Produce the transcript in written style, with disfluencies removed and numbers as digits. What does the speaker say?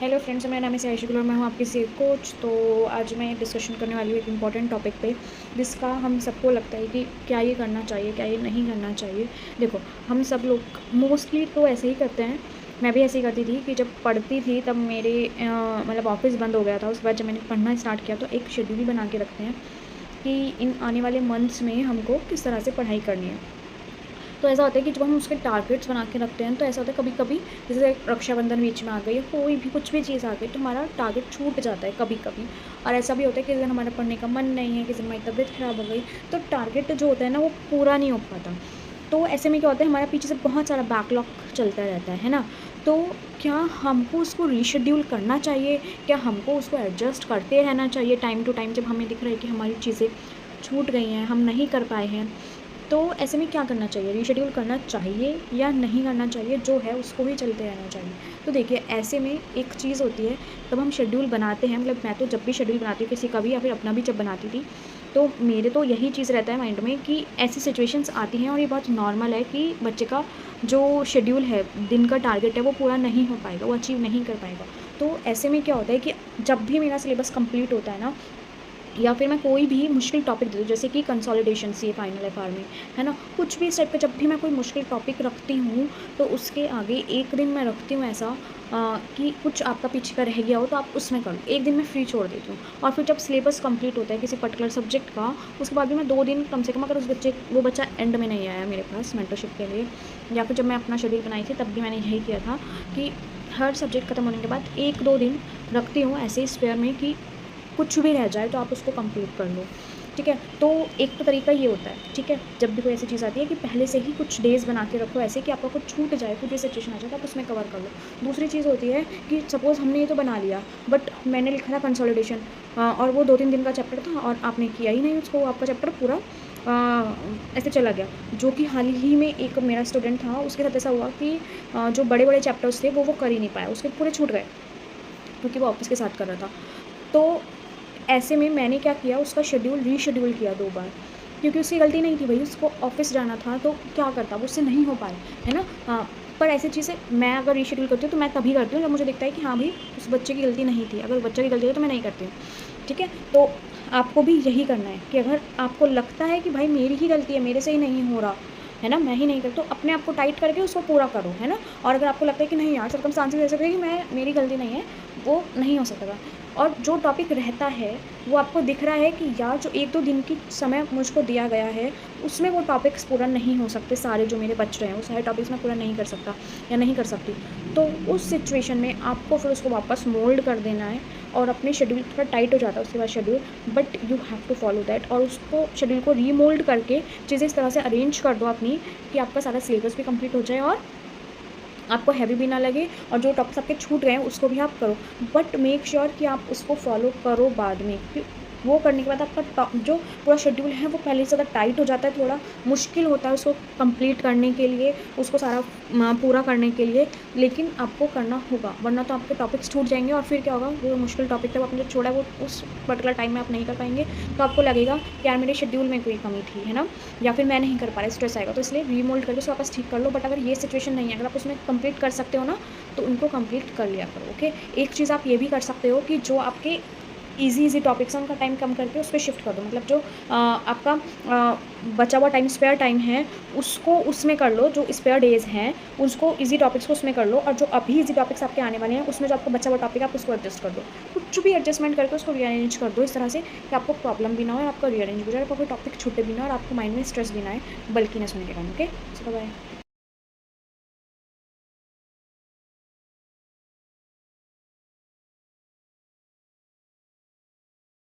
Hello friends, मेरा नाम है आयशा गुल और मैं हूँ आपकी सेफ कोच। तो आज मैं डिस्कशन करने वाली हूँ एक इम्पॉर्टेंट टॉपिक पे, जिसका हम सबको लगता है कि क्या ये करना चाहिए, क्या ये नहीं करना चाहिए। देखो, हम सब लोग मोस्टली तो ऐसे ही करते हैं। मैं भी ऐसे ही करती थी कि जब पढ़ती थी तब मेरे मतलब ऑफिस बंद हो गया था। उसके बाद जब मैंने पढ़ना स्टार्ट किया तो एक शेड्यूल बना के रखते हैं कि इन आने वाले मंथ्स में हमको किस तरह से पढ़ाई करनी है। तो ऐसा होता है कि जब हम उसके टारगेट्स बना के रखते हैं तो ऐसा होता है कभी कभी, जैसे रक्षाबंधन बीच में आ गई या कोई भी कुछ भी चीज़ आ गई तो हमारा टारगेट छूट जाता है कभी कभी। और ऐसा भी होता है कि अगर हमारा पढ़ने का मन नहीं है, किसी हमारी तबीयत ख़राब हो गई, तो टारगेट जो होता है ना वो पूरा नहीं हो पाता। तो ऐसे में क्या होता है, हमारा पीछे से बहुत सारा बैकलॉग चलता रहता है ना। तो क्या हमको उसको रीशेड्यूल करना चाहिए, क्या हमको उसको एडजस्ट करते रहना चाहिए टाइम टू टाइम, जब हमें दिख रहा है कि हमारी चीज़ें छूट गई हैं, हम नहीं कर पाए हैं। तो ऐसे में क्या करना चाहिए, रीशेड्यूल करना चाहिए या नहीं करना चाहिए, जो है उसको ही चलते रहना चाहिए। तो देखिए, ऐसे में एक चीज़ होती है, तब हम शेड्यूल बनाते हैं, मतलब मैं तो जब भी शेड्यूल बनाती हूँ किसी का भी या फिर अपना भी जब बनाती थी, तो मेरे तो यही चीज़ रहता है माइंड में कि ऐसी सिचुएशंस आती हैं और ये बहुत नॉर्मल है कि बच्चे का जो शेड्यूल है, दिन का टारगेट है, वो पूरा नहीं हो पाएगा, वो अचीव नहीं कर पाएगा। तो ऐसे में क्या होता है कि जब भी मेरा सिलेबस कंप्लीट होता है ना, या फिर मैं कोई भी मुश्किल टॉपिक दे दूँ, जैसे कि कंसोलिडेशन सी फाइनल एफआर में, है ना, कुछ भी स्टेप पे जब भी मैं कोई मुश्किल टॉपिक रखती हूँ तो उसके आगे एक दिन मैं रखती हूँ ऐसा कि कुछ आपका पीछे का रह गया हो तो आप उसमें कर लो, एक दिन मैं फ्री छोड़ देती हूँ। और फिर जब सिलेबस कंप्लीट होता है किसी पर्टिकुलर सब्जेक्ट का, उसके बाद भी मैं 2 दिन कम से कम, अगर वो बच्चा एंड में नहीं आया मेरे पास मेंटरशिप के लिए, या फिर जब मैं अपना शेड्यूल बनाई थी तब भी मैंने यही किया था कि हर सब्जेक्ट ख़त्म होने के बाद 1-2 दिन रखती हूँ ऐसे स्पेयर में कि कुछ भी रह जाए तो आप उसको कंप्लीट कर लो। ठीक है, तो एक तो तरीका ये होता है, ठीक है, जब भी कोई ऐसी चीज़ आती है कि पहले से ही कुछ डेज़ बना के रखो ऐसे कि आपका कुछ छूट जाए, कुछ भी सिचुएशन आ जाए तो आप उसमें कवर कर लो। दूसरी चीज़ होती है कि सपोज़ हमने ये तो बना लिया, बट मैंने लिखा था कंसोलिडेशन, और वो 2-3 दिन का चैप्टर था और आपने किया ही नहीं उसको, आपका चैप्टर पूरा ऐसे चला गया। जो कि हाल ही में एक मेरा स्टूडेंट था, उसके साथ ऐसा हुआ कि जो बड़े-बड़े चैप्टर्स थे वो कर ही नहीं पाया, उसके पूरे छूट गए, क्योंकि वो ऑफ़िस के साथ कर रहा था। तो ऐसे में मैंने क्या किया, उसका शेड्यूल रीशेड्यूल किया 2 बार, क्योंकि उसकी गलती नहीं थी भई, उसको ऑफ़िस जाना था तो क्या करता, वो उससे नहीं हो पाया, है ना? हाँ, पर ऐसी चीज़ें मैं अगर रीशेड्यूल करती हूँ तो मैं तभी करती हूँ जब मुझे दिखता है कि हाँ भई, उस बच्चे की गलती नहीं थी। अगर बच्चे की गलती है तो मैं नहीं करती हूँ, ठीक है? तो आपको भी यही करना है कि अगर आपको लगता है कि भाई मेरी ही गलती है, मेरे से ही नहीं हो रहा, है ना, मैं ही नहीं करती, तो अपने आप को टाइट करके उसको पूरा करो, है ना? और अगर आपको लगता है कि नहीं यार, सर्कमस्टांसेस ऐसे थे कि मेरी गलती नहीं है, वो नहीं हो सकता। और जो टॉपिक रहता है, वो आपको दिख रहा है कि यार जो 1-2 दिन की समय मुझको दिया गया है, उसमें वो टॉपिक्स पूरा नहीं हो सकते, सारे जो मेरे बच रहे हैं, वो सारे टॉपिक्स मैं पूरा नहीं कर सकता या नहीं कर सकती। तो उस सिचुएशन में आपको फिर उसको वापस मोल्ड कर देना है और अपने शेड्यूल थोड़ा टाइट हो जाता है उसके बाद schedule, but you have to follow that, और उसको शेड्यूल को रीमोल्ड करके चीज़ें इस तरह से अरेंज कर दो अपनी कि आपका सारा सिलेबस भी कंप्लीट हो जाए और आपको हैवी भी ना लगे, और जो टॉपिक्स आपके छूट गए हैं उसको भी आप करो, बट मेक श्योर कि आप उसको फॉलो करो बाद में। वो करने के बाद आपका जो पूरा शेड्यूल है वो पहले से ज़्यादा टाइट हो जाता है, थोड़ा मुश्किल होता है उसको कंप्लीट करने के लिए, उसको सारा पूरा करने के लिए, लेकिन आपको करना होगा, वरना तो आपके टॉपिक्स छूट जाएंगे और फिर क्या होगा, वो मुश्किल टॉपिक था आपने जो छोड़ा है वो उस पर्टिकुलर टाइम में आप नहीं कर पाएंगे, तो आपको लगेगा कि यार मेरे शेड्यूल में कोई कमी थी, है ना, या फिर मैं नहीं कर पा रहा, स्ट्रेस आएगा। तो इसलिए रीमोल्ड करके उसको वापस ठीक कर लो। बट अगर ये सिचुएशन नहीं है, अगर आप उसमें कंप्लीट कर सकते हो ना, तो उनको कंप्लीट कर लिया करो। ओके, एक चीज़ आप ये भी कर सकते हो कि जो आपके ईज़ी टॉपिक्स हैं उनका टाइम कम करके उस पे शिफ्ट कर दो, मतलब जो आपका बचा हुआ टाइम, स्पेयर टाइम है, उसको उसमें कर लो, जो स्पेयर डेज़ हैं उसको, ईज़ी टॉपिक्स को उसमें कर लो, और जो अभी ईज़ी टॉपिक्स आपके आने वाले हैं उसमें जो आपका बचा हुआ टॉपिक है आप उसको एडजस्ट कर दो। कुछ भी एडजस्टमेंट करके उसको रीअरेंज कर दो इस तरह से कि आपको प्रॉब्लम भी ना हो और आपका रीअरेंज हो जाए, आपका कोई टॉपिक छूटे भी ना और आपको माइंड में स्ट्रेस भी ना आए, बल्कि ना सुनने के कारण। ओके, चलो बाय।